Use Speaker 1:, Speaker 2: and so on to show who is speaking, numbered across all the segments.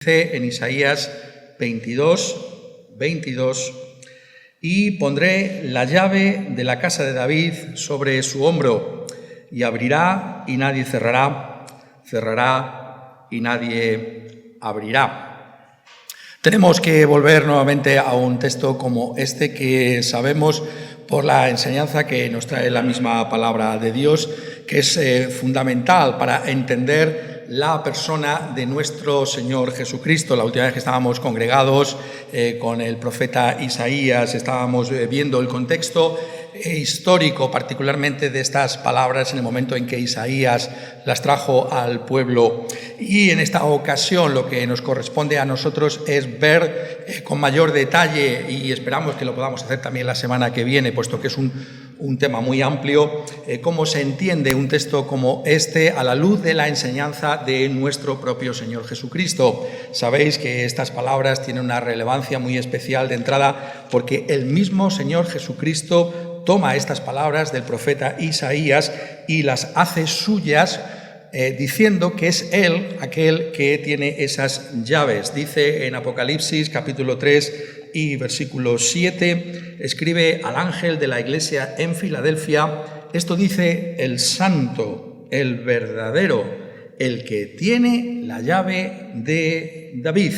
Speaker 1: Dice en Isaías 22, y pondré la llave de la casa de David sobre su hombro, y abrirá y nadie cerrará, cerrará y nadie abrirá. Tenemos que volver nuevamente a un texto como este que sabemos por la enseñanza que nos trae la misma palabra de Dios, que es fundamental para entender la persona de nuestro Señor Jesucristo. La última vez que estábamos congregados con el profeta Isaías, estábamos viendo el contexto histórico, particularmente de estas palabras en el momento en que Isaías las trajo al pueblo. Y en esta ocasión lo que nos corresponde a nosotros es ver con mayor detalle, y esperamos que lo podamos hacer también la semana que viene, puesto que es un tema muy amplio, cómo se entiende un texto como este a la luz de la enseñanza de nuestro propio Señor Jesucristo. Sabéis que estas palabras tienen una relevancia muy especial de entrada porque el mismo Señor Jesucristo toma estas palabras del profeta Isaías y las hace suyas, diciendo que es Él aquel que tiene esas llaves. Dice en Apocalipsis capítulo 3 y versículo 7, escribe al ángel de la iglesia en Filadelfia: esto dice el santo, el verdadero, el que tiene la llave de David,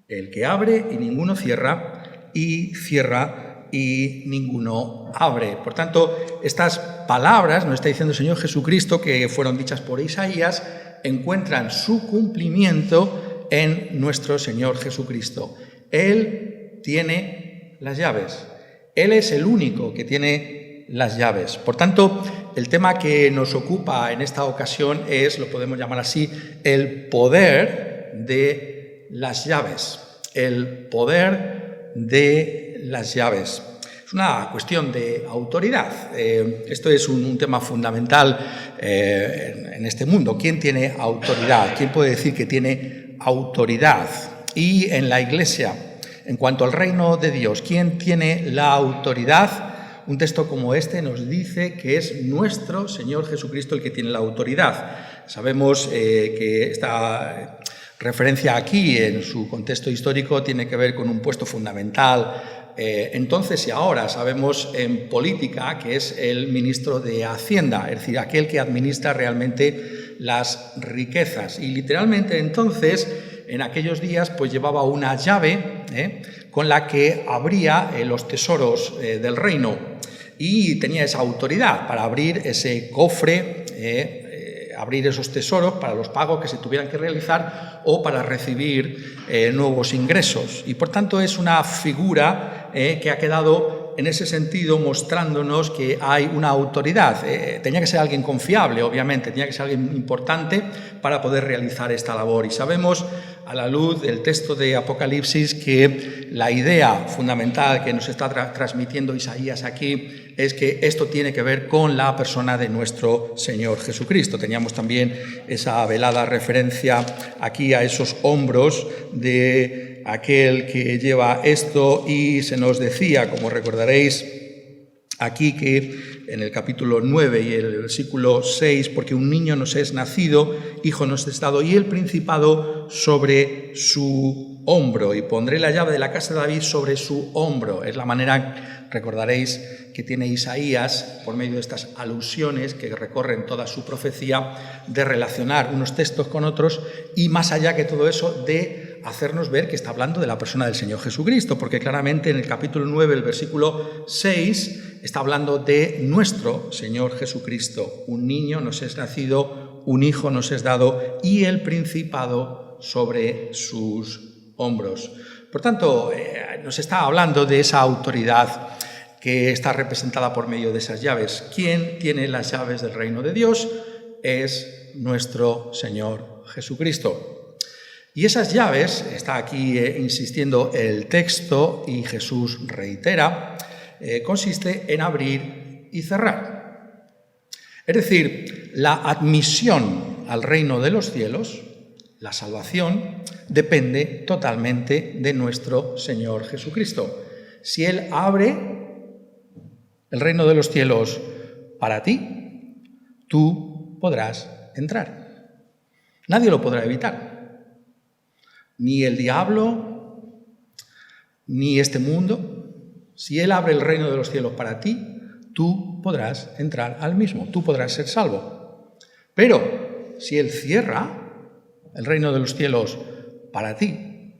Speaker 1: el que abre y ninguno cierra, y cierra y ninguno abre. Por tanto, estas palabras, nos está diciendo el Señor Jesucristo, que fueron dichas por Isaías, encuentran su cumplimiento en nuestro Señor Jesucristo. Él tiene las llaves. Él es el único que tiene las llaves. Por tanto, el tema que nos ocupa en esta ocasión es, lo podemos llamar así, el poder de las llaves. El poder de las llaves. Es una cuestión de autoridad. Esto es un tema fundamental en este mundo. ¿Quién tiene autoridad? ¿Quién puede decir que tiene autoridad? Y en la Iglesia, en cuanto al reino de Dios, ¿quién tiene la autoridad? Un texto como este nos dice que es nuestro Señor Jesucristo el que tiene la autoridad. Sabemos que esta referencia aquí, en su contexto histórico, tiene que ver con un puesto fundamental. Entonces y ahora sabemos en política que es el ministro de Hacienda, es decir, aquel que administra realmente las riquezas. Y literalmente entonces, en aquellos días, pues llevaba una llave con la que abría los tesoros del reino, y tenía esa autoridad para abrir ese cofre, abrir esos tesoros para los pagos que se tuvieran que realizar o para recibir nuevos ingresos. Y por tanto es una figura que ha quedado en ese sentido mostrándonos que hay una autoridad. Tenía que ser alguien confiable, obviamente, tenía que ser alguien importante para poder realizar esta labor. Y sabemos, a la luz del texto de Apocalipsis, que la idea fundamental que nos está transmitiendo Isaías aquí es que esto tiene que ver con la persona de nuestro Señor Jesucristo. Teníamos también esa velada referencia aquí a esos hombros de aquel que lleva esto, y se nos decía, como recordaréis aquí, que en el capítulo 9 y el versículo 6, porque un niño nos es nacido, hijo nos es dado, y el principado sobre su hombro, y pondré la llave de la casa de David sobre su hombro. Es la manera, recordaréis, que tiene Isaías, por medio de estas alusiones que recorren toda su profecía, de relacionar unos textos con otros, y más allá que todo eso, de hacernos ver que está hablando de la persona del Señor Jesucristo, porque claramente en el capítulo 9, el versículo 6, está hablando de nuestro Señor Jesucristo. Un niño nos es nacido, un hijo nos es dado, y el principado sobre sus hombros. Por tanto, nos está hablando de esa autoridad que está representada por medio de esas llaves. ¿Quién tiene las llaves del reino de Dios? Es nuestro Señor Jesucristo. Y esas llaves, está aquí insistiendo el texto, y Jesús reitera, consiste en abrir y cerrar. Es decir, la admisión al reino de los cielos, la salvación, depende totalmente de nuestro Señor Jesucristo. Si Él abre el reino de los cielos para ti, tú podrás entrar. Nadie lo podrá evitar. ni el diablo, ni este mundo. Si Él abre el reino de los cielos para ti, tú podrás entrar al mismo, tú podrás ser salvo. Pero si Él cierra el reino de los cielos para ti,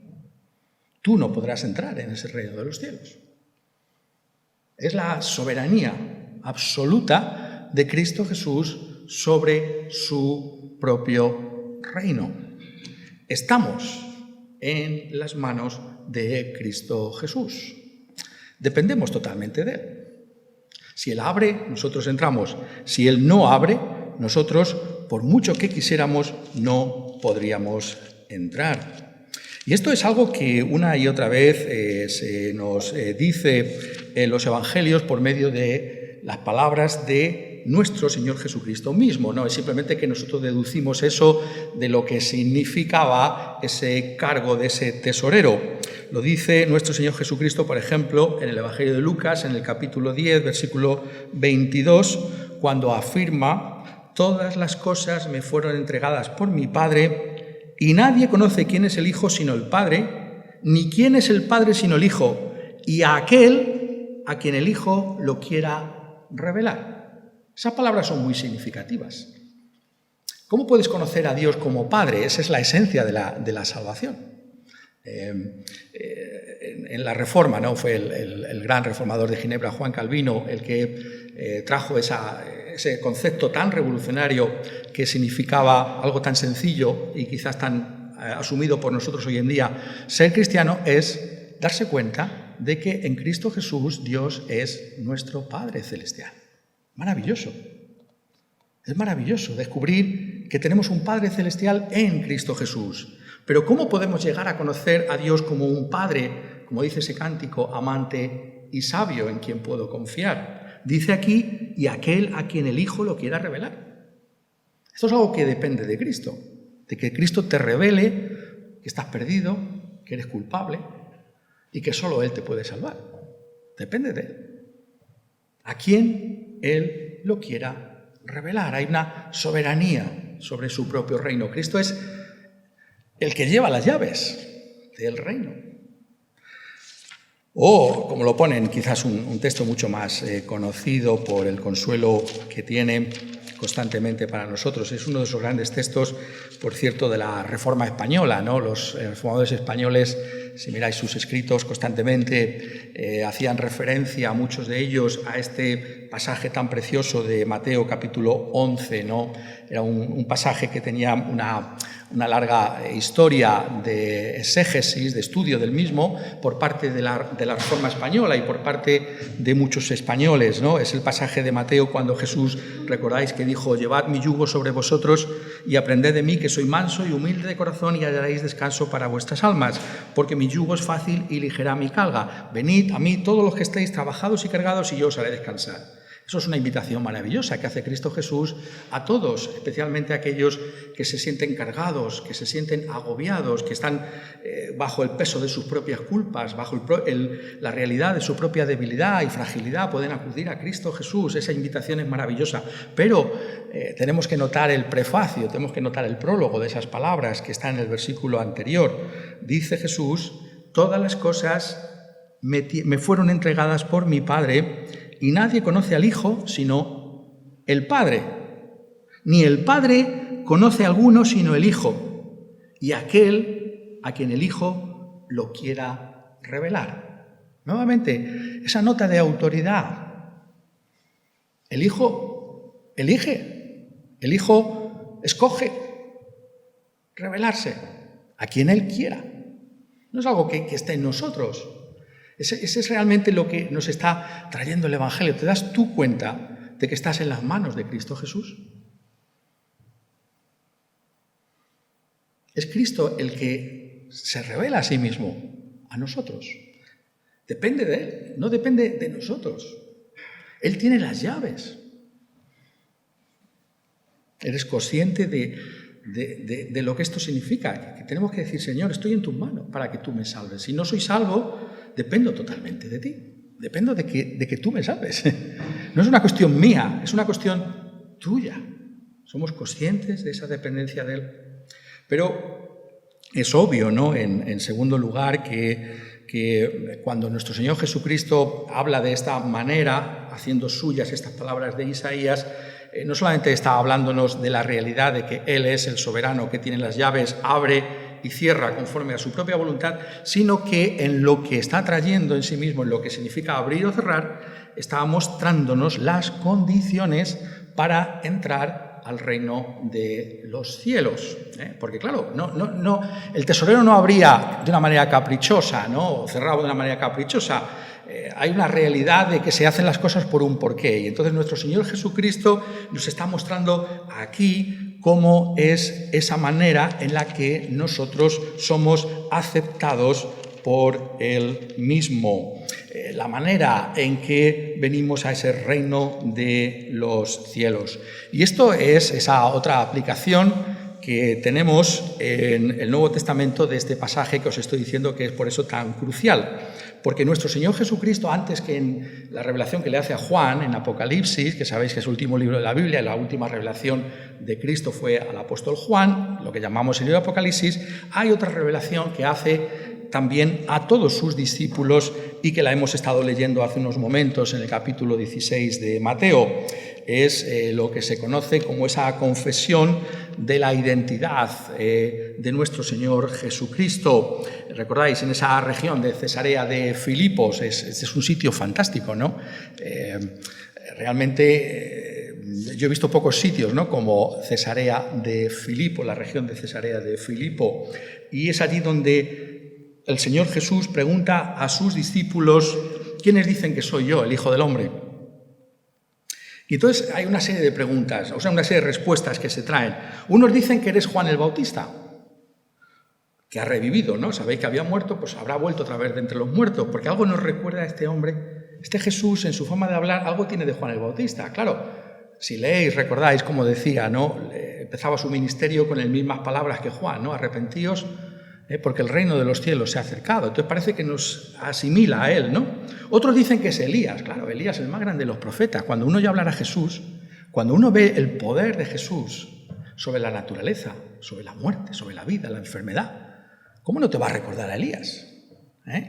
Speaker 1: tú no podrás entrar en ese reino de los cielos. Es la soberanía absoluta de Cristo Jesús sobre su propio reino. Estamos en las manos de Cristo Jesús. Dependemos totalmente de Él. Si Él abre, nosotros entramos. Si Él no abre, nosotros, por mucho que quisiéramos, no podríamos entrar. Y esto es algo que una y otra vez se nos dice en los evangelios por medio de las palabras de nuestro Señor Jesucristo mismo. No es simplemente que nosotros deducimos eso de lo que significaba ese cargo de ese tesorero. Lo dice nuestro Señor Jesucristo, por ejemplo, en el Evangelio de Lucas, en el capítulo 10, versículo 22, cuando afirma: todas las cosas me fueron entregadas por mi Padre, y nadie conoce quién es el Hijo sino el Padre, ni quién es el Padre sino el Hijo, y a aquel a quien el Hijo lo quiera revelar. Esas palabras son muy significativas. ¿Cómo puedes conocer a Dios como Padre? Esa es la esencia de la salvación. En la Reforma, ¿no? Fue el gran reformador de Ginebra, Juan Calvino, el que trajo ese concepto tan revolucionario que significaba algo tan sencillo y quizás tan asumido por nosotros hoy en día. Ser cristiano es darse cuenta de que en Cristo Jesús Dios es nuestro Padre celestial. Maravilloso. Es maravilloso descubrir que tenemos un Padre celestial en Cristo Jesús. Pero ¿cómo podemos llegar a conocer a Dios como un Padre, como dice ese cántico, amante y sabio en quien puedo confiar? Dice aquí: y aquel a quien el Hijo lo quiera revelar. Esto es algo que depende de Cristo, de que Cristo te revele que estás perdido, que eres culpable y que solo Él te puede salvar. Depende de Él. A quien Él lo quiera revelar. Hay una soberanía sobre su propio reino. Cristo es el que lleva las llaves del reino. O, como lo ponen, quizás un texto mucho más conocido por el consuelo que tiene constantemente para nosotros. Es uno de esos grandes textos, por cierto, de la Reforma española, ¿no? Los reformadores españoles, si miráis sus escritos constantemente, hacían referencia a muchos de ellos a este pasaje tan precioso de Mateo capítulo 11, ¿no? Era un pasaje que tenía una larga historia de exégesis, de estudio del mismo, por parte de la Reforma española y por parte de muchos españoles, ¿no? Es el pasaje de Mateo cuando Jesús, recordáis que dijo: llevad mi yugo sobre vosotros y aprended de mí, que soy manso y humilde de corazón, y hallaréis descanso para vuestras almas, porque mi yugo es fácil y ligera mi carga. Venid a mí todos los que estéis trabajados y cargados, y yo os haré descansar. Eso es una invitación maravillosa que hace Cristo Jesús a todos, especialmente a aquellos que se sienten cargados, que se sienten agobiados, que están bajo el peso de sus propias culpas, bajo la realidad de su propia debilidad y fragilidad. Pueden acudir a Cristo Jesús. Esa invitación es maravillosa. Pero tenemos que notar el prefacio, tenemos que notar el prólogo de esas palabras que está en el versículo anterior. Dice Jesús: todas las cosas me fueron entregadas por mi Padre, y nadie conoce al Hijo sino el Padre. Ni el Padre conoce a alguno sino el Hijo, y aquel a quien el Hijo lo quiera revelar. Nuevamente, esa nota de autoridad. El Hijo elige, el Hijo escoge revelarse a quien Él quiera. No es algo que esté en nosotros. Ese es realmente lo que nos está trayendo el Evangelio. ¿Te das tú cuenta de que estás en las manos de Cristo Jesús? Es Cristo el que se revela a sí mismo a nosotros. Depende de Él, no depende de nosotros. Él tiene las llaves. ¿Eres consciente de lo que esto significa? Que tenemos que decir: Señor, estoy en tus manos para que tú me salves. Si no soy salvo, dependo totalmente de ti. Dependo de que tú me salves. No es una cuestión mía, es una cuestión tuya. Somos conscientes de esa dependencia de Él. Pero Es obvio, ¿no? En segundo lugar, que cuando nuestro Señor Jesucristo habla de esta manera, haciendo suyas estas palabras de Isaías, no solamente está hablándonos de la realidad de que Él es el soberano que tiene las llaves, abre y cierra conforme a su propia voluntad, sino que en lo que está trayendo en sí mismo, en lo que significa abrir o cerrar, está mostrándonos las condiciones para entrar al reino de los cielos. Porque claro, el tesorero no abría de una manera caprichosa, ¿no? O cerraba de una manera caprichosa. Hay una realidad de que se hacen las cosas por un porqué. Y entonces nuestro Señor Jesucristo nos está mostrando aquí cómo es esa manera en la que nosotros somos aceptados por Él mismo. La manera en que venimos a ese reino de los cielos. Y esto es esa otra aplicación que tenemos en el Nuevo Testamento de este pasaje que os estoy diciendo que es por eso tan crucial. Porque nuestro Señor Jesucristo, antes que en la revelación que le hace a Juan en Apocalipsis, que sabéis que es el último libro de la Biblia, la última revelación de Cristo fue al apóstol Juan, lo que llamamos el libro de Apocalipsis, hay otra revelación que hace también a todos sus discípulos y que la hemos estado leyendo hace unos momentos en el capítulo 16 de Mateo. Es lo que se conoce como esa confesión de la identidad de nuestro Señor Jesucristo. Recordáis, en esa región de Cesarea de Filipos, es un sitio fantástico, ¿no? Realmente yo he visto pocos sitios, ¿no? Como Cesarea de Filipo, la región de Cesarea de Filipo, y es allí donde el Señor Jesús pregunta a sus discípulos: ¿quiénes dicen que soy yo, el Hijo del Hombre? Y entonces hay una serie de preguntas, o sea, una serie de respuestas que se traen. Unos dicen que eres Juan el Bautista, que ha revivido, ¿no? Sabéis que había muerto, pues habrá vuelto otra vez de entre los muertos, porque algo nos recuerda a este hombre, este Jesús, en su forma de hablar, algo tiene de Juan el Bautista. Claro, si leéis, recordáis, como decía, ¿no? Empezaba su ministerio con las mismas palabras que Juan, ¿no? Arrepentíos, porque el reino de los cielos se ha acercado. Entonces parece que nos asimila a él, ¿no? Otros dicen que es Elías. Claro, Elías, el más grande de los profetas. Cuando uno oye hablar a Jesús, cuando uno ve el poder de Jesús sobre la naturaleza, sobre la muerte, sobre la vida, la enfermedad, ¿cómo no te va a recordar a Elías?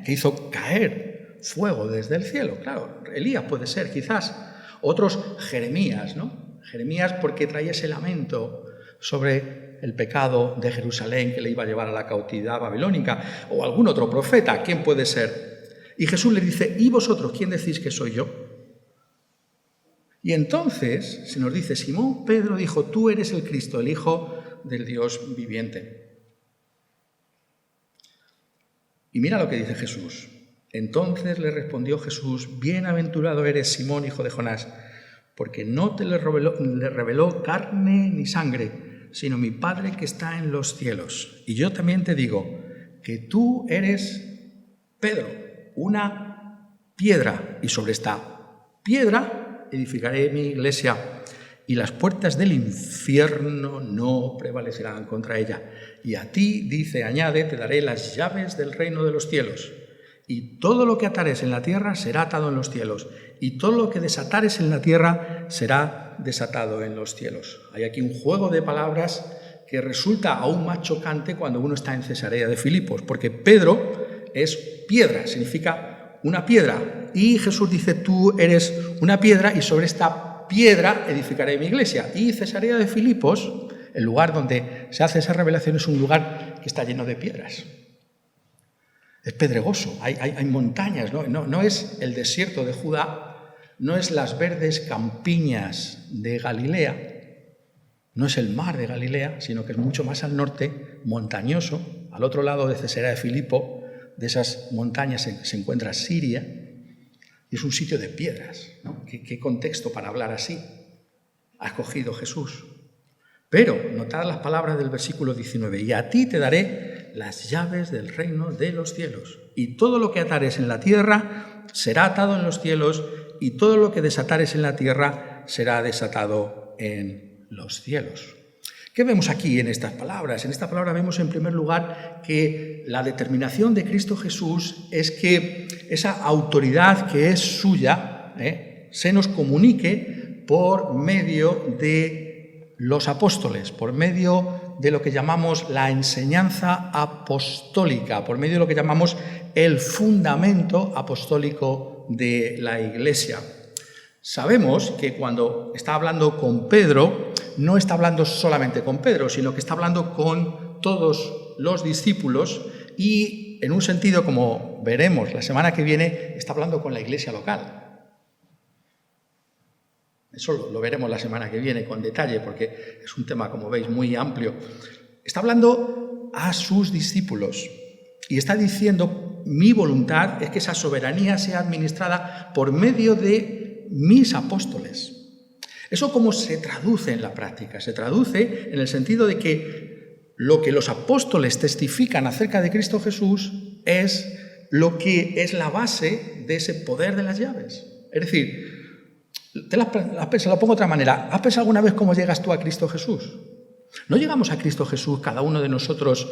Speaker 1: Que hizo caer fuego desde el cielo. Claro, Elías puede ser, quizás. Otros, Jeremías, ¿no? Jeremías porque traía ese lamento sobre el pecado de Jerusalén que le iba a llevar a la cautividad babilónica, o algún otro profeta. ¿Quién puede ser? Y Jesús le dice: ¿y vosotros quién decís que soy yo? Y entonces se nos dice: Simón Pedro dijo: tú eres el Cristo, el Hijo del Dios viviente. Y mira lo que dice Jesús. Entonces le respondió Jesús: bienaventurado eres, Simón, hijo de Jonás, porque no te le reveló carne ni sangre, sino mi Padre que está en los cielos. Y yo también te digo que tú eres Pedro, una piedra, y sobre esta piedra edificaré mi iglesia, y las puertas del infierno no prevalecerán contra ella. Y a ti, dice, añade, te daré las llaves del reino de los cielos. Y todo lo que atares en la tierra será atado en los cielos, y todo lo que desatares en la tierra será desatado en los cielos. Hay aquí un juego de palabras que resulta aún más chocante cuando uno está en Cesarea de Filipos, porque Pedro es piedra, significa una piedra, y Jesús dice: tú eres una piedra y sobre esta piedra edificaré mi iglesia. Y Cesarea de Filipos, el lugar donde se hace esa revelación, es un lugar que está lleno de piedras. Es pedregoso, hay montañas, no es el desierto de Judá, no es las verdes campiñas de Galilea, no es el mar de Galilea, sino que es mucho más al norte, montañoso. Al otro lado de Cesarea de Filipo, de esas montañas se encuentra Siria, y es un sitio de piedras, ¿no? ¿Qué contexto para hablar así ha escogido Jesús? Pero notad las palabras del versículo 19: y a ti te daré las llaves del reino de los cielos, y todo lo que atares en la tierra será atado en los cielos, y todo lo que desatares en la tierra será desatado en los cielos. ¿Qué vemos aquí en estas palabras? En esta palabra vemos en primer lugar que la determinación de Cristo Jesús es que esa autoridad que es suya se nos comunique por medio de los apóstoles, por medio de lo que llamamos la enseñanza apostólica, por medio de lo que llamamos el fundamento apostólico de la Iglesia. Sabemos que cuando está hablando con Pedro, no está hablando solamente con Pedro, sino que está hablando con todos los discípulos y, en un sentido, como veremos la semana que viene, está hablando con la iglesia local. Eso lo veremos la semana que viene con detalle, porque es un tema, como veis, muy amplio. Está hablando a sus discípulos y está diciendo: mi voluntad es que esa soberanía sea administrada por medio de mis apóstoles. ¿Eso cómo se traduce en la práctica? Se traduce en el sentido de que lo que los apóstoles testifican acerca de Cristo Jesús es lo que es la base de ese poder de las llaves. Es decir, se lo pongo de otra manera. ¿Has pensado alguna vez cómo llegas tú a Cristo Jesús? No llegamos a Cristo Jesús cada uno de nosotros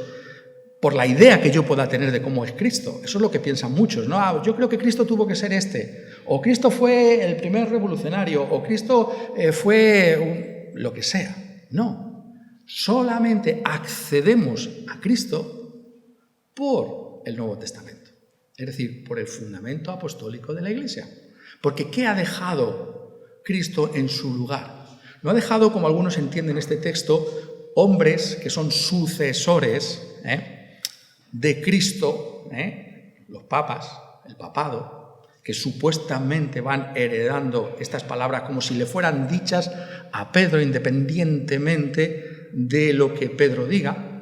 Speaker 1: por la idea que yo pueda tener de cómo es Cristo. Eso es lo que piensan muchos, ¿no? Yo creo que Cristo tuvo que ser este, o Cristo fue el primer revolucionario, o Cristo fue lo que sea. No, solamente accedemos a Cristo por el Nuevo Testamento, es decir, por el fundamento apostólico de la Iglesia. Porque ¿qué ha dejado Cristo en su lugar? No ha dejado, como algunos entienden este texto, hombres que son sucesores de Cristo, los papas, el papado, que supuestamente van heredando estas palabras como si le fueran dichas a Pedro independientemente de lo que Pedro diga,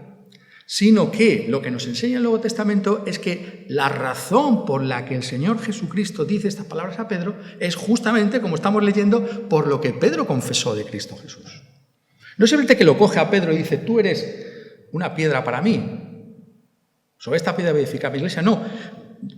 Speaker 1: sino que lo que nos enseña el Nuevo Testamento es que la razón por la que el Señor Jesucristo dice estas palabras a Pedro es justamente, como estamos leyendo, por lo que Pedro confesó de Cristo Jesús. No simplemente que lo coge a Pedro y dice: tú eres una piedra para mí, sobre esta piedra voy a edificar mi iglesia. No.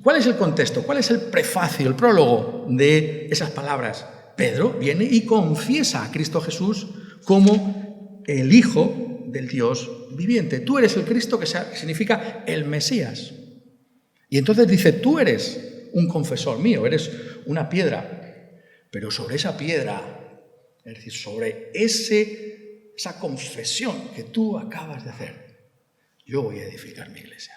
Speaker 1: ¿Cuál es el contexto? ¿Cuál es el prefacio, el prólogo de esas palabras? Pedro viene y confiesa a Cristo Jesús como el Hijo del Dios viviente. Tú eres el Cristo, que significa el Mesías. Y entonces dice: tú eres un confesor mío, eres una piedra. Pero sobre esa piedra, es decir, sobre esa confesión que tú acabas de hacer, yo voy a edificar mi iglesia.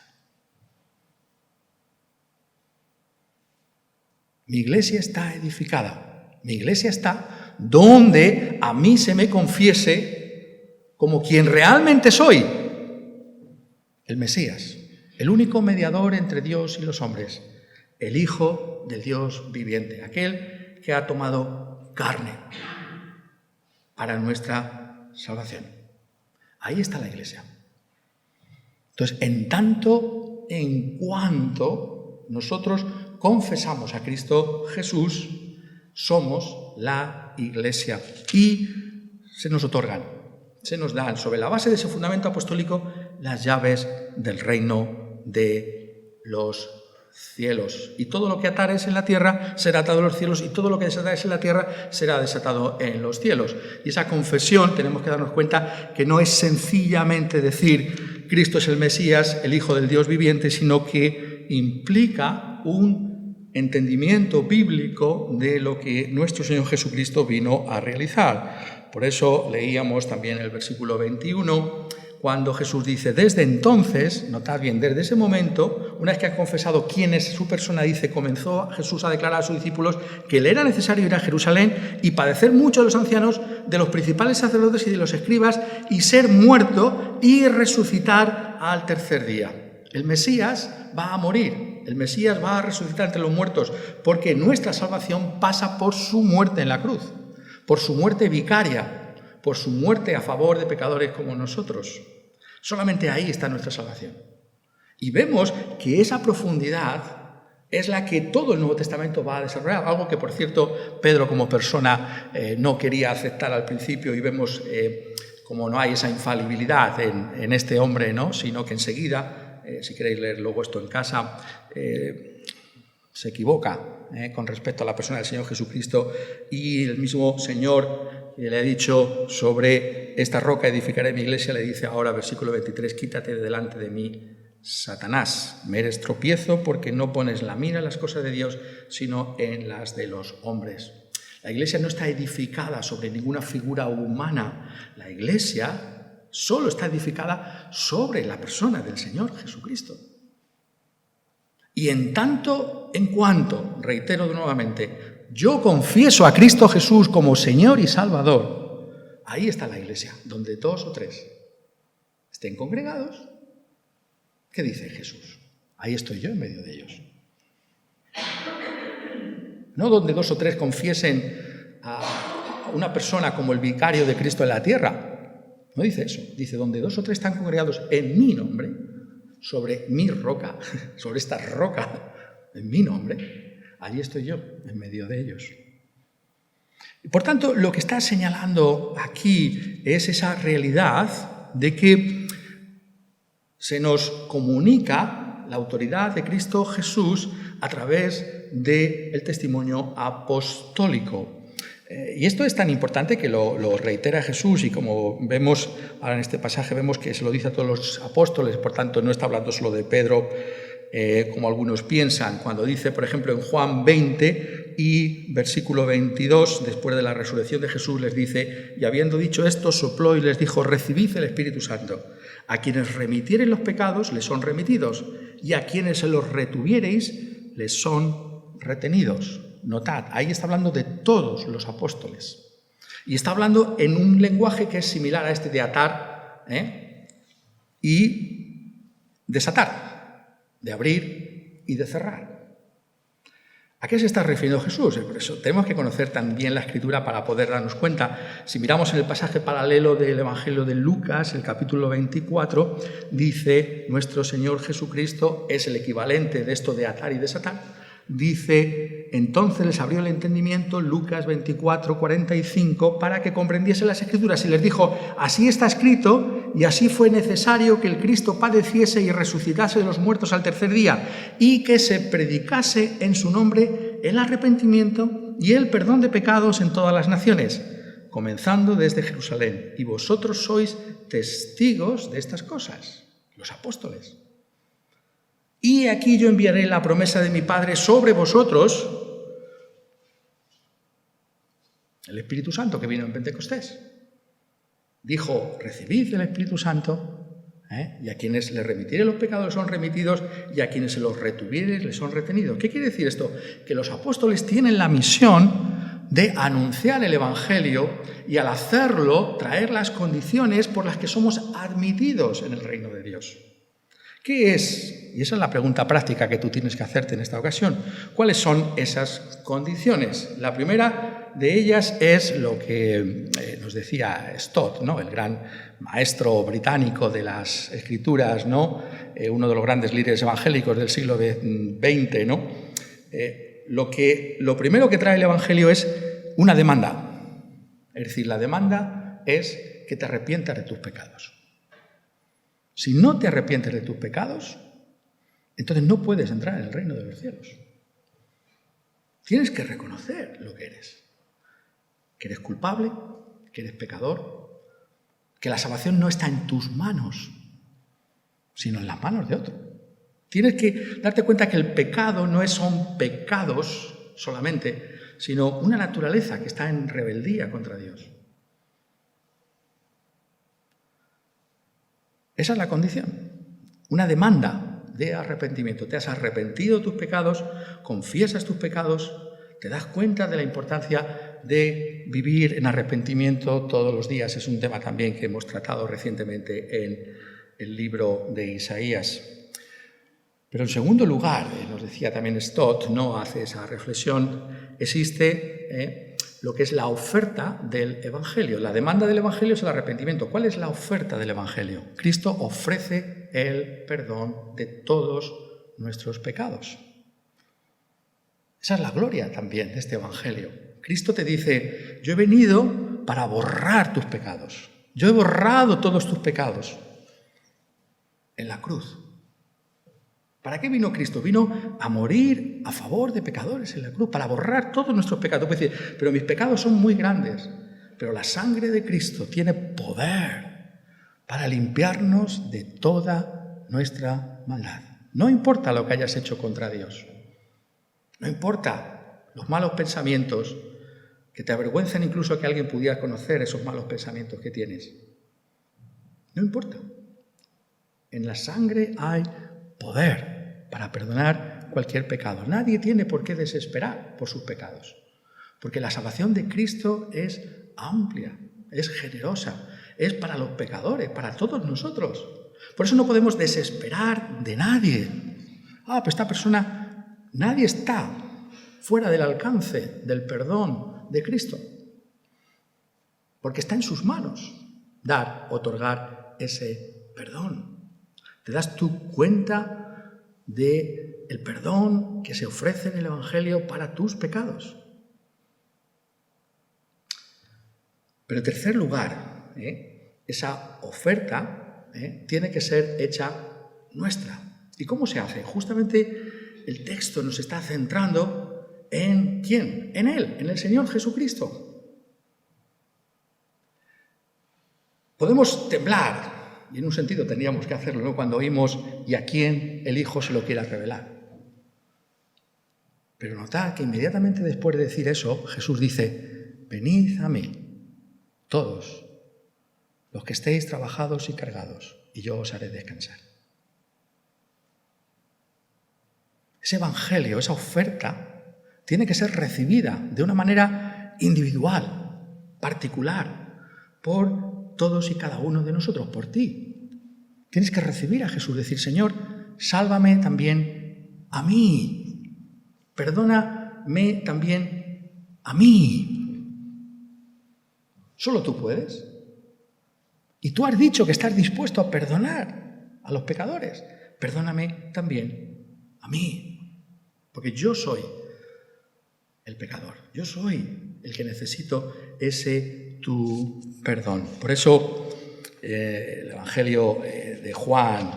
Speaker 1: Mi iglesia está edificada. Mi iglesia está donde a mí se me confiese como quien realmente soy, el Mesías, el único mediador entre Dios y los hombres, el Hijo del Dios viviente, aquel que ha tomado carne para nuestra salvación. Ahí está la iglesia. Entonces, en tanto en cuanto nosotros confesamos a Cristo Jesús, somos la iglesia y se nos otorgan, se nos dan, sobre la base de ese fundamento apostólico, las llaves del reino de los cielos. Y todo lo que atares en la tierra será atado en los cielos, y todo lo que desatares en la tierra será desatado en los cielos. Y esa confesión, tenemos que darnos cuenta que no es sencillamente decir Cristo es el Mesías, el Hijo del Dios viviente, sino que implica un entendimiento bíblico de lo que nuestro Señor Jesucristo vino a realizar. Por eso leíamos también el versículo 21, cuando Jesús dice: desde entonces, notad bien, desde ese momento, una vez que ha confesado quién es su persona, dice, comenzó Jesús a declarar a sus discípulos que le era necesario ir a Jerusalén y padecer mucho de los ancianos, de los principales sacerdotes y de los escribas, y ser muerto y resucitar al tercer día. El Mesías va a morir, el Mesías va a resucitar entre los muertos, porque nuestra salvación pasa por su muerte en la cruz, por su muerte vicaria, por su muerte a favor de pecadores como nosotros. Solamente ahí está nuestra salvación. Y vemos que esa profundidad es la que todo el Nuevo Testamento va a desarrollar, algo que, por cierto, Pedro como persona no quería aceptar al principio, y vemos como no hay esa infalibilidad en este hombre, ¿no? Sino que enseguida, si queréis leer luego esto en casa, se equivoca con respecto a la persona del Señor Jesucristo, y el mismo Señor le ha dicho: sobre esta roca edificaré mi iglesia. Le dice ahora, versículo 23, quítate de delante de mí, Satanás, me eres tropiezo porque no pones la mira en las cosas de Dios, sino en las de los hombres. La iglesia no está edificada sobre ninguna figura humana. La iglesia solo está edificada sobre la persona del Señor Jesucristo. Y en tanto, en cuanto, reitero nuevamente, yo confieso a Cristo Jesús como Señor y Salvador, ahí está la iglesia, donde 2 o 3 estén congregados. ¿Qué dice Jesús? Ahí estoy yo en medio de ellos. No donde 2 o 3 confiesen a una persona como el vicario de Cristo en la tierra. No dice eso. Dice, donde 2 o 3 están congregados en mi nombre, sobre mi roca, sobre esta roca, en mi nombre, allí estoy yo, en medio de ellos. Y por tanto, lo que está señalando aquí es esa realidad de que se nos comunica la autoridad de Cristo Jesús a través del testimonio apostólico. Y esto es tan importante que lo reitera Jesús, y como vemos ahora en este pasaje, vemos que se lo dice a todos los apóstoles, por tanto no está hablando solo de Pedro, como algunos piensan, cuando dice, por ejemplo, en Juan 20 y versículo 22, después de la resurrección de Jesús, les dice, y habiendo dicho esto, sopló y les dijo, recibid el Espíritu Santo. A quienes remitieren los pecados les son remitidos, y a quienes se los retuviereis les son retenidos. Notad, ahí está hablando de todos los apóstoles. Y está hablando en un lenguaje que es similar a este de atar y desatar, de abrir y de cerrar. ¿A qué se está refiriendo Jesús? Por eso tenemos que conocer también la Escritura para poder darnos cuenta. Si miramos en el pasaje paralelo del Evangelio de Lucas, el capítulo 24, dice, nuestro Señor Jesucristo es el equivalente de esto de atar y desatar. Dice, entonces les abrió el entendimiento, Lucas 24, 45, para que comprendiesen las Escrituras, y les dijo, así está escrito, y así fue necesario que el Cristo padeciese y resucitase de los muertos al tercer día, y que se predicase en su nombre el arrepentimiento y el perdón de pecados en todas las naciones, comenzando desde Jerusalén. Y vosotros sois testigos de estas cosas, los apóstoles. Y aquí yo enviaré la promesa de mi Padre sobre vosotros, el Espíritu Santo que vino en Pentecostés. Dijo, recibid el Espíritu Santo, y a quienes les remitiere los pecados les son remitidos, y a quienes se los retuviere les son retenidos. ¿Qué quiere decir esto? Que los apóstoles tienen la misión de anunciar el Evangelio y al hacerlo traer las condiciones por las que somos admitidos en el reino de Dios. ¿Qué es? Y esa es la pregunta práctica que tú tienes que hacerte en esta ocasión. ¿Cuáles son esas condiciones? La primera de ellas es lo que nos decía Stott, ¿no? El gran maestro británico de las Escrituras, ¿no? Uno de los grandes líderes evangélicos del siglo XX, ¿no? Lo primero que trae el Evangelio es una demanda. Es decir, la demanda es que te arrepientas de tus pecados. Si no te arrepientes de tus pecados, entonces no puedes entrar en el reino de los cielos. Tienes que reconocer lo que eres culpable, que eres pecador, que la salvación no está en tus manos, sino en las manos de otro. Tienes que darte cuenta que el pecado no son pecados solamente, sino una naturaleza que está en rebeldía contra Dios. Esa es la condición, una demanda de arrepentimiento. Te has arrepentido de tus pecados, confiesas tus pecados, te das cuenta de la importancia de vivir en arrepentimiento todos los días. Es un tema también que hemos tratado recientemente en el libro de Isaías. Pero en segundo lugar, nos decía también Stott, no hace esa reflexión, existe lo que es la oferta del Evangelio. La demanda del Evangelio es el arrepentimiento. ¿Cuál es la oferta del Evangelio? Cristo ofrece el perdón de todos nuestros pecados. Esa es la gloria también de este Evangelio. Cristo te dice, yo he venido para borrar tus pecados. Yo he borrado todos tus pecados en la cruz. ¿Para qué vino Cristo? Vino a morir a favor de pecadores en la cruz, para borrar todos nuestros pecados. Puede decir, pero mis pecados son muy grandes. Pero la sangre de Cristo tiene poder para limpiarnos de toda nuestra maldad. No importa lo que hayas hecho contra Dios. No importa los malos pensamientos, que te avergüenzan incluso que alguien pudiera conocer esos malos pensamientos que tienes. No importa. En la sangre hay poder para perdonar cualquier pecado. Nadie tiene por qué desesperar por sus pecados, porque la salvación de Cristo es amplia, es generosa, es para los pecadores, para todos nosotros. Por eso no podemos desesperar de nadie. Pues esta persona, nadie está fuera del alcance del perdón de Cristo, porque está en sus manos dar, otorgar ese perdón. ¿Te das tú cuenta del perdón que se ofrece en el Evangelio para tus pecados? Pero en tercer lugar, esa oferta tiene que ser hecha nuestra. ¿Y cómo se hace? Justamente el texto nos está centrando en ¿quién? En Él, en el Señor Jesucristo. Podemos temblar, y en un sentido tendríamos que hacerlo, ¿no?, cuando oímos y a quién el Hijo se lo quiera revelar. Pero notad que inmediatamente después de decir eso, Jesús dice: venid a mí, todos los que estéis trabajados y cargados, y yo os haré descansar. Ese evangelio, esa oferta, tiene que ser recibida de una manera individual, particular, por todos y cada uno de nosotros, por ti. Tienes que recibir a Jesús, decir: Señor, sálvame también a mí, perdóname también a mí. Solo tú puedes. Y tú has dicho que estás dispuesto a perdonar a los pecadores. Perdóname también a mí. Porque yo soy el pecador. Yo soy el que necesito ese tu perdón. Por eso el Evangelio de Juan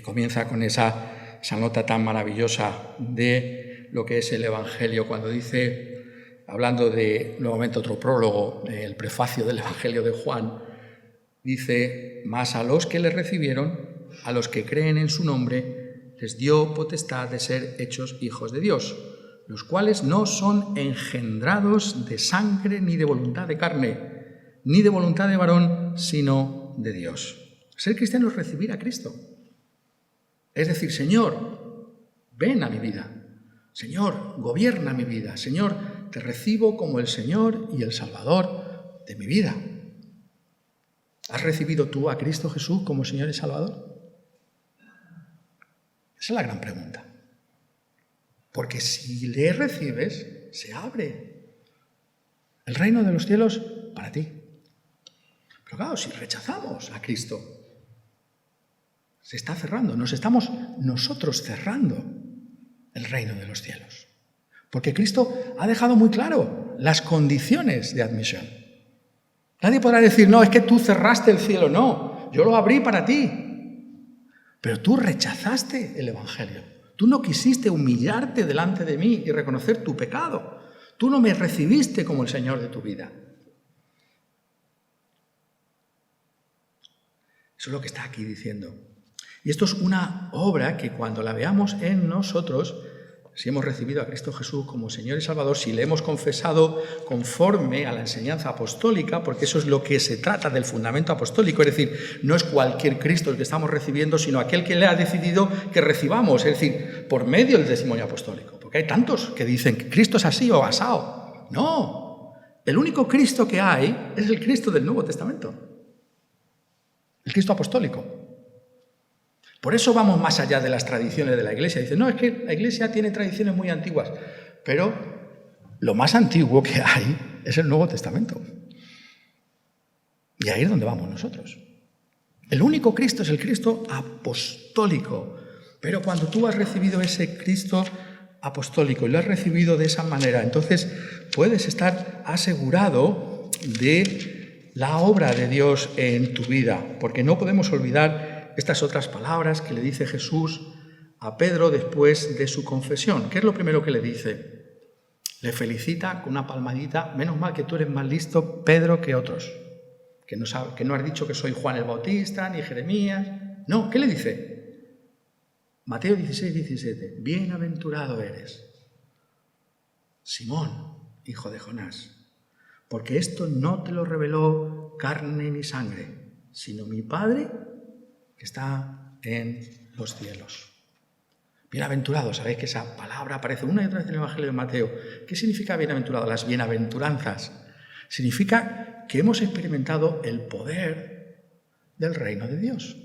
Speaker 1: comienza con esa nota tan maravillosa de lo que es el Evangelio, cuando dice, hablando de nuevamente otro prólogo, el prefacio del Evangelio de Juan, dice: mas a los que le recibieron, a los que creen en su nombre, les dio potestad de ser hechos hijos de Dios, los cuales no son engendrados de sangre ni de voluntad de carne, ni de voluntad de varón, sino de Dios. Ser cristiano es recibir a Cristo. Es decir: Señor, ven a mi vida. Señor, gobierna mi vida. Señor, te recibo como el Señor y el Salvador de mi vida. ¿Has recibido tú a Cristo Jesús como Señor y Salvador? Esa es la gran pregunta. Porque si le recibes, se abre el reino de los cielos para ti. Pero claro, si rechazamos a Cristo, se está cerrando, nos estamos nosotros cerrando el reino de los cielos. Porque Cristo ha dejado muy claro las condiciones de admisión. Nadie podrá decir: no, es que tú cerraste el cielo. No, yo lo abrí para ti. Pero tú rechazaste el Evangelio. Tú no quisiste humillarte delante de mí y reconocer tu pecado. Tú no me recibiste como el Señor de tu vida. Eso es lo que está aquí diciendo. Y esto es una obra que cuando la veamos en nosotros, si hemos recibido a Cristo Jesús como Señor y Salvador, si le hemos confesado conforme a la enseñanza apostólica, porque eso es lo que se trata del fundamento apostólico, es decir, no es cualquier Cristo el que estamos recibiendo, sino aquel que le ha decidido que recibamos, es decir, por medio del testimonio apostólico. Porque hay tantos que dicen que Cristo es así o asao. No, el único Cristo que hay es el Cristo del Nuevo Testamento, el Cristo apostólico. Por eso vamos más allá de las tradiciones de la Iglesia. Dicen: no, es que la Iglesia tiene tradiciones muy antiguas. Pero lo más antiguo que hay es el Nuevo Testamento. Y ahí es donde vamos nosotros. El único Cristo es el Cristo apostólico. Pero cuando tú has recibido ese Cristo apostólico y lo has recibido de esa manera, entonces puedes estar asegurado de la obra de Dios en tu vida. Porque no podemos olvidar estas otras palabras que le dice Jesús a Pedro después de su confesión. ¿Qué es lo primero que le dice? Le felicita con una palmadita: menos mal que tú eres más listo, Pedro, que otros, que no has dicho que soy Juan el Bautista, ni Jeremías. No, ¿qué le dice? Mateo 16, 17. Bienaventurado eres, Simón, hijo de Jonás, porque esto no te lo reveló carne ni sangre, sino mi Padre que está en los cielos. Bienaventurado, sabéis que esa palabra aparece una y otra vez en el Evangelio de Mateo. ¿Qué significa bienaventurado? Las bienaventuranzas. Significa que hemos experimentado el poder del reino de Dios.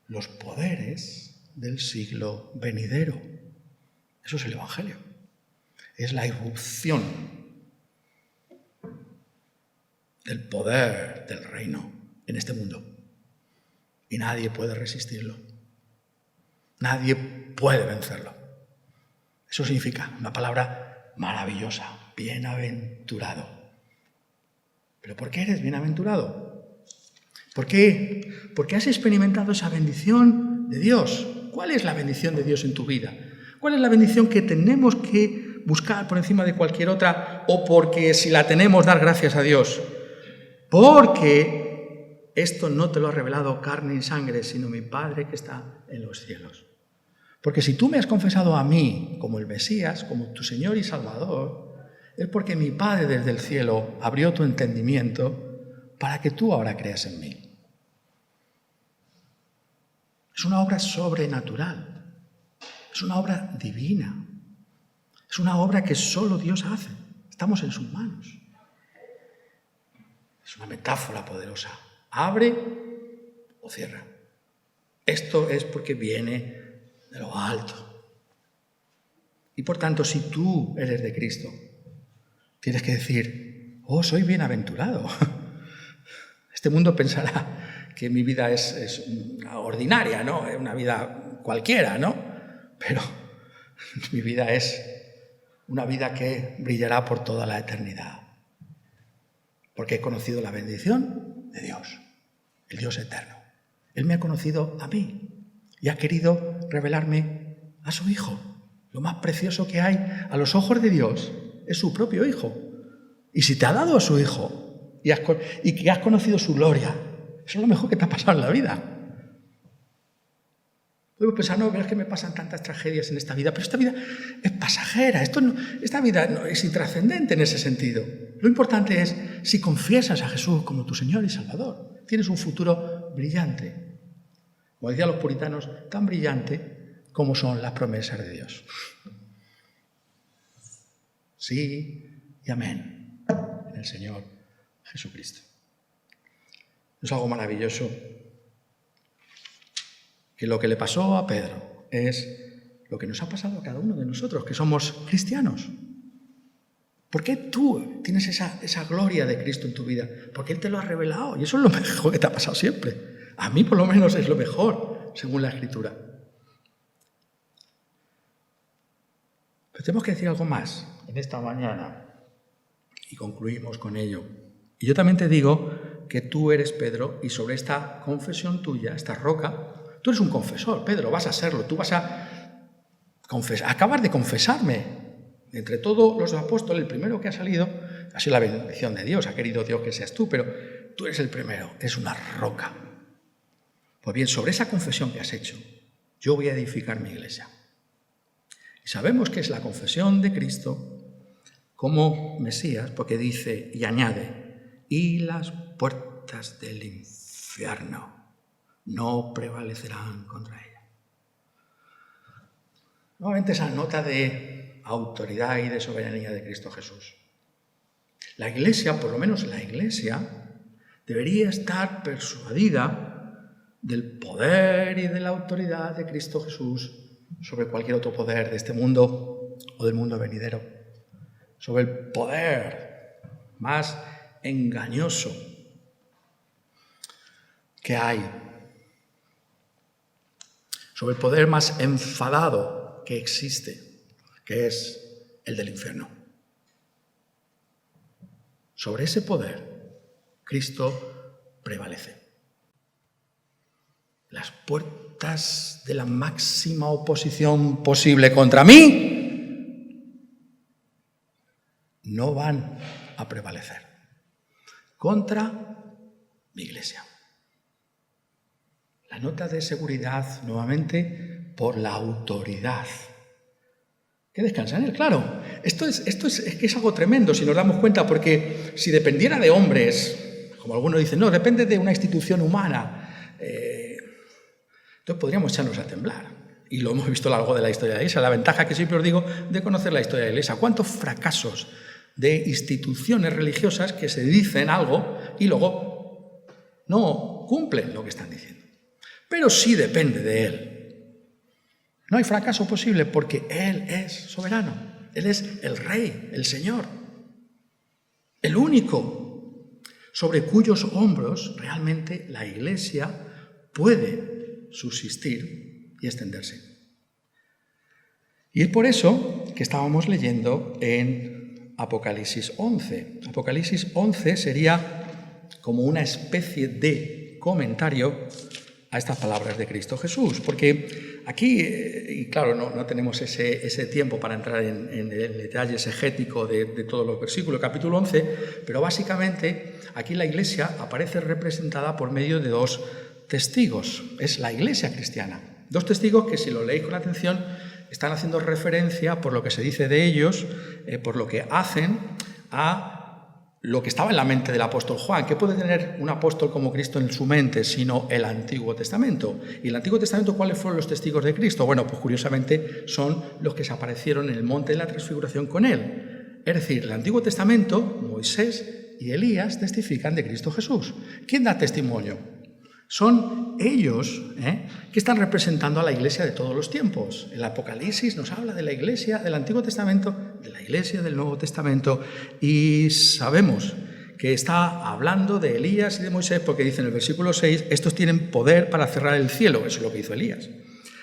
Speaker 1: Los poderes del siglo venidero. Eso es el Evangelio. Es la irrupción del poder del reino en este mundo. Y nadie puede resistirlo. Nadie puede vencerlo. Eso significa una palabra maravillosa, bienaventurado. ¿Pero por qué eres bienaventurado? ¿Por qué? Porque has experimentado esa bendición de Dios. ¿Cuál es la bendición de Dios en tu vida? ¿Cuál es la bendición que tenemos que buscar por encima de cualquier otra? O porque si la tenemos, dar gracias a Dios. Porque esto no te lo ha revelado carne y sangre, sino mi Padre que está en los cielos. Porque si tú me has confesado a mí como el Mesías, como tu Señor y Salvador, es porque mi Padre desde el cielo abrió tu entendimiento para que tú ahora creas en mí. Es una obra sobrenatural, es una obra divina, es una obra que solo Dios hace. Estamos en sus manos. Es una metáfora poderosa. Abre o cierra. Esto es porque viene de lo alto. Y por tanto, si tú eres de Cristo, tienes que decir, oh, soy bienaventurado. Este mundo pensará que mi vida es ordinaria, ¿no? Es una vida cualquiera, ¿no? Pero mi vida es una vida que brillará por toda la eternidad. Porque he conocido la bendición de Dios, el Dios eterno. Él me ha conocido a mí y ha querido revelarme a su Hijo. Lo más precioso que hay a los ojos de Dios es su propio Hijo. Y si te ha dado a su Hijo y que has conocido su gloria, eso es lo mejor que te ha pasado en la vida. Podemos pensar, no, pero es que me pasan tantas tragedias en esta vida, pero esta vida es pasajera, esta vida no, es intrascendente en ese sentido. Lo importante es si confiesas a Jesús como tu Señor y Salvador. Tienes un futuro brillante. Como decían los puritanos, tan brillante como son las promesas de Dios. Sí y amén en el Señor Jesucristo. Es algo maravilloso que lo que le pasó a Pedro es lo que nos ha pasado a cada uno de nosotros, que somos cristianos. ¿Por qué tú tienes esa gloria de Cristo en tu vida? Porque Él te lo ha revelado y eso es lo mejor que te ha pasado siempre. A mí por lo menos es lo mejor, según la Escritura. Pero tenemos que decir algo más en esta mañana y concluimos con ello. Y yo también te digo que tú eres Pedro y sobre esta confesión tuya, esta roca, tú eres un confesor, Pedro, vas a serlo, tú vas a acabar de confesarme. Entre todos los apóstoles, el primero que ha salido ha sido la bendición de Dios, ha querido Dios que seas tú, pero tú eres el primero, es una roca. Pues bien, sobre esa confesión que has hecho, yo voy a edificar mi iglesia. Y sabemos que es la confesión de Cristo como Mesías, porque dice y añade, y las puertas del infierno no prevalecerán contra ella. Nuevamente esa nota de autoridad y de soberanía de Cristo Jesús. La Iglesia, por lo menos la Iglesia, debería estar persuadida del poder y de la autoridad de Cristo Jesús sobre cualquier otro poder de este mundo o del mundo venidero. Sobre el poder más engañoso que hay. Sobre el poder más enfadado que existe, que es el del infierno. Sobre ese poder, Cristo prevalece. Las puertas de la máxima oposición posible contra mí no van a prevalecer contra mi iglesia. La nota de seguridad, nuevamente, por la autoridad que descansa en él. Claro, esto es algo tremendo si nos damos cuenta, porque si dependiera de hombres, Como algunos dicen, no, depende de una institución humana. Entonces podríamos echarnos a temblar. Y lo hemos visto a lo largo de la historia de la Iglesia. La ventaja que siempre os digo de conocer la historia de la Iglesia. ¿Cuántos fracasos de instituciones religiosas que se dicen algo y luego no cumplen lo que están diciendo? Pero sí depende de Él. No hay fracaso posible porque Él es soberano. Él es el Rey, el Señor. El único sobre cuyos hombros realmente la Iglesia puede subsistir y extenderse. Y es por eso que estábamos leyendo en Apocalipsis 11. Apocalipsis 11 sería como una especie de comentario a estas palabras de Cristo Jesús, porque aquí, y claro, no tenemos ese tiempo para entrar en el detalle exegético de todos los versículos, capítulo 11, pero básicamente aquí la Iglesia aparece representada por medio de dos testigos. Es la Iglesia cristiana. Dos testigos que, si lo leéis con atención, están haciendo referencia, por lo que se dice de ellos, por lo que hacen, a lo que estaba en la mente del apóstol Juan. ¿Qué puede tener un apóstol como Cristo en su mente sino el Antiguo Testamento? ¿Y el Antiguo Testamento cuáles fueron los testigos de Cristo? Bueno, pues curiosamente son los que se aparecieron en el monte de la transfiguración con él. Es decir, el Antiguo Testamento, Moisés y Elías testifican de Cristo Jesús. ¿Quién da testimonio? Son ellos que están representando a la Iglesia de todos los tiempos. El Apocalipsis nos habla de la Iglesia del Antiguo Testamento, de la Iglesia del Nuevo Testamento, y sabemos que está hablando de Elías y de Moisés porque dice en el versículo 6, estos tienen poder para cerrar el cielo, eso es lo que hizo Elías,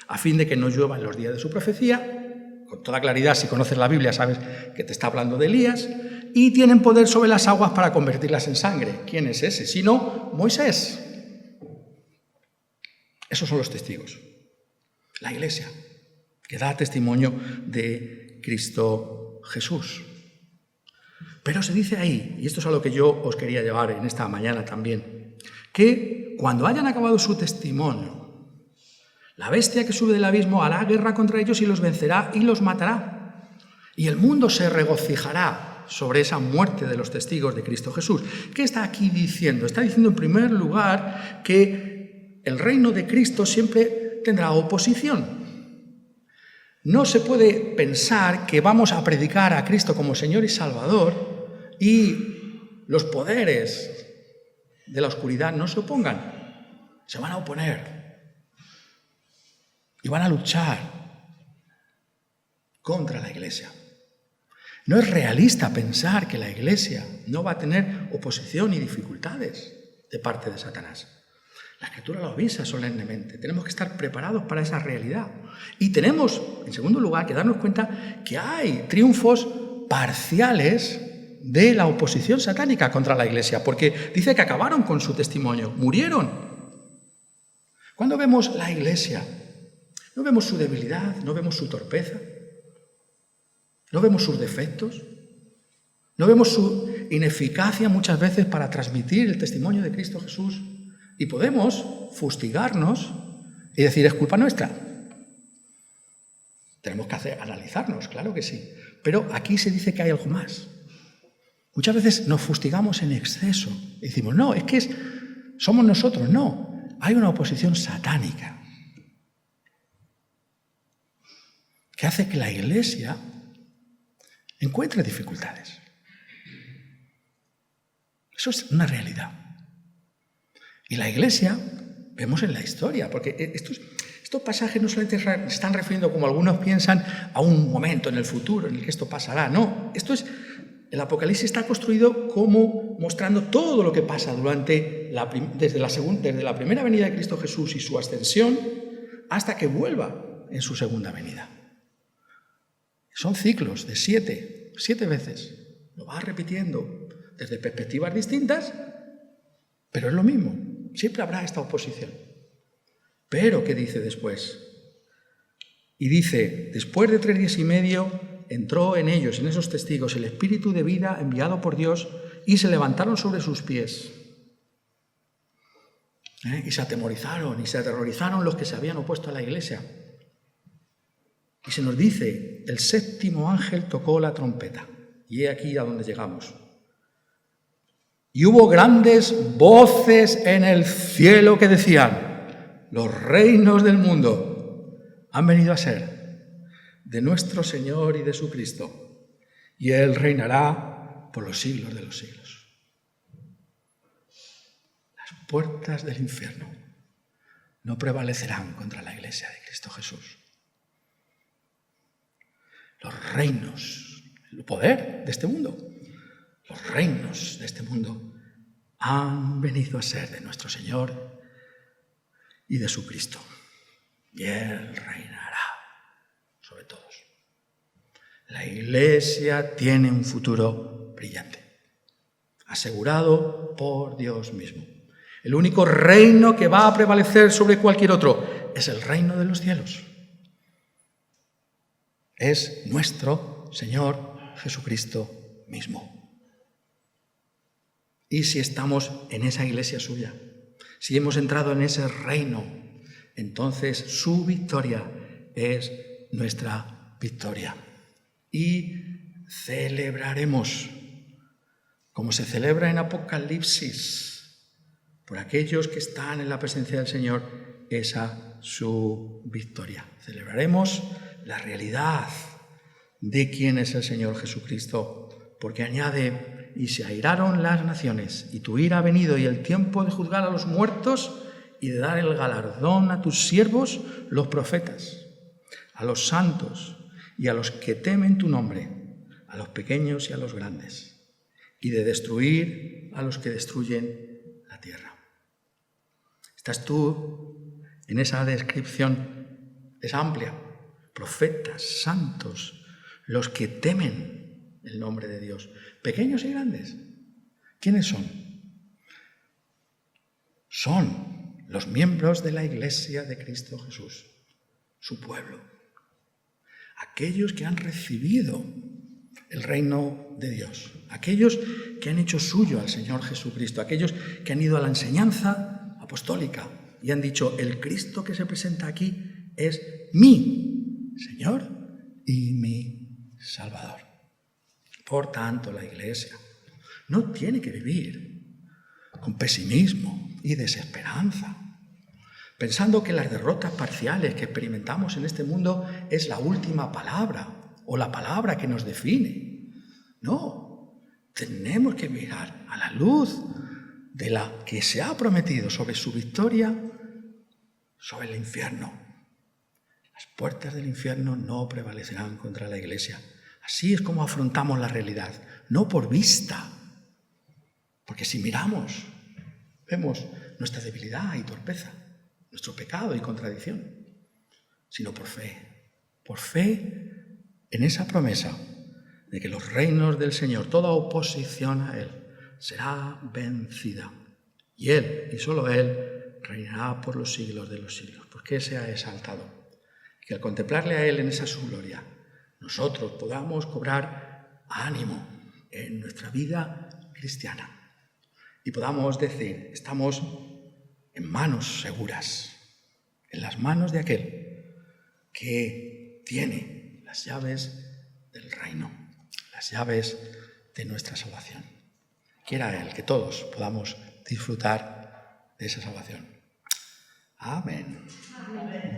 Speaker 1: a fin de que no llueva en los días de su profecía. Con toda claridad, si conoces la Biblia, sabes que te está hablando de Elías, y tienen poder sobre las aguas para convertirlas en sangre. ¿Quién es ese? Sino Moisés. Esos son los testigos. La Iglesia, que da testimonio de Cristo Jesús. Pero se dice ahí, y esto es a lo que yo os quería llevar en esta mañana también, que cuando hayan acabado su testimonio, la bestia que sube del abismo hará guerra contra ellos y los vencerá y los matará. Y el mundo se regocijará sobre esa muerte de los testigos de Cristo Jesús. ¿Qué está aquí diciendo? Está diciendo en primer lugar que el reino de Cristo siempre tendrá oposición. No se puede pensar que vamos a predicar a Cristo como Señor y Salvador y los poderes de la oscuridad no se opongan. Se van a oponer y van a luchar contra la Iglesia. No es realista pensar que la Iglesia no va a tener oposición y dificultades de parte de Satanás. La Escritura lo avisa solemnemente. Tenemos que estar preparados para esa realidad. Y tenemos, en segundo lugar, que darnos cuenta que hay triunfos parciales de la oposición satánica contra la Iglesia, porque dice que acabaron con su testimonio, murieron. Cuando vemos la Iglesia, no vemos su debilidad, no vemos su torpeza, no vemos sus defectos, no vemos su ineficacia muchas veces para transmitir el testimonio de Cristo Jesús. Y podemos fustigarnos y decir, es culpa nuestra. Tenemos que analizarnos, claro que sí. Pero aquí se dice que hay algo más. Muchas veces nos fustigamos en exceso. Y decimos, no, es que somos nosotros. No, hay una oposición satánica que hace que la Iglesia encuentre dificultades. Eso es una realidad. Y la Iglesia, vemos en la historia, porque estos pasajes no solamente se están refiriendo, como algunos piensan, a un momento en el futuro en el que esto pasará. No, el Apocalipsis está construido como mostrando todo lo que pasa desde la primera venida de Cristo Jesús y su ascensión hasta que vuelva en su segunda venida. Son ciclos de 7 veces. Lo va repitiendo desde perspectivas distintas, pero es lo mismo. Siempre habrá esta oposición. Pero, ¿qué dice después? Y dice, después de 3 días y medio, entró en ellos, en esos testigos, el Espíritu de vida enviado por Dios y se levantaron sobre sus pies. Y se atemorizaron y se aterrorizaron los que se habían opuesto a la Iglesia. Y se nos dice, el 7º ángel tocó la trompeta. Y he aquí a donde llegamos. Y hubo grandes voces en el cielo que decían: los reinos del mundo han venido a ser de nuestro Señor y de su Cristo, y Él reinará por los siglos de los siglos. Las puertas del infierno no prevalecerán contra la Iglesia de Cristo Jesús. Los reinos, el poder de este mundo, los reinos de este mundo han venido a ser de nuestro Señor y de su Cristo. Y Él reinará sobre todos. La Iglesia tiene un futuro brillante, asegurado por Dios mismo. El único reino que va a prevalecer sobre cualquier otro es el reino de los cielos. Es nuestro Señor Jesucristo mismo. Y si estamos en esa iglesia suya, si hemos entrado en ese reino, entonces su victoria es nuestra victoria. Y celebraremos, como se celebra en Apocalipsis, por aquellos que están en la presencia del Señor, esa su victoria. Celebraremos la realidad de quién es el Señor Jesucristo, porque añade: y se airaron las naciones, y tu ira ha venido, y el tiempo de juzgar a los muertos y de dar el galardón a tus siervos, los profetas, a los santos y a los que temen tu nombre, a los pequeños y a los grandes, y de destruir a los que destruyen la tierra. ¿Estás tú en esa descripción? Es amplia. Profetas, santos, los que temen el nombre de Dios, pequeños y grandes. ¿Quiénes son? Son los miembros de la Iglesia de Cristo Jesús, su pueblo. Aquellos que han recibido el reino de Dios, aquellos que han hecho suyo al Señor Jesucristo, aquellos que han ido a la enseñanza apostólica y han dicho: el Cristo que se presenta aquí es mi Señor y mi Salvador. Por tanto, la Iglesia no tiene que vivir con pesimismo y desesperanza, pensando que las derrotas parciales que experimentamos en este mundo es la última palabra o la palabra que nos define. No, tenemos que mirar a la luz de la que se ha prometido sobre su victoria sobre el infierno. Las puertas del infierno no prevalecerán contra la Iglesia. Así es como afrontamos la realidad, no por vista, porque si miramos, vemos nuestra debilidad y torpeza, nuestro pecado y contradicción, sino por fe en esa promesa de que los reinos del Señor, toda oposición a Él, será vencida. Y Él, y solo Él, reinará por los siglos de los siglos, porque se ha exaltado. Que al contemplarle a Él en esa su gloria, nosotros podamos cobrar ánimo en nuestra vida cristiana y podamos decir: estamos en manos seguras, en las manos de aquel que tiene las llaves del reino, las llaves de nuestra salvación. Quiera Él que todos podamos disfrutar de esa salvación. Amén. Amén.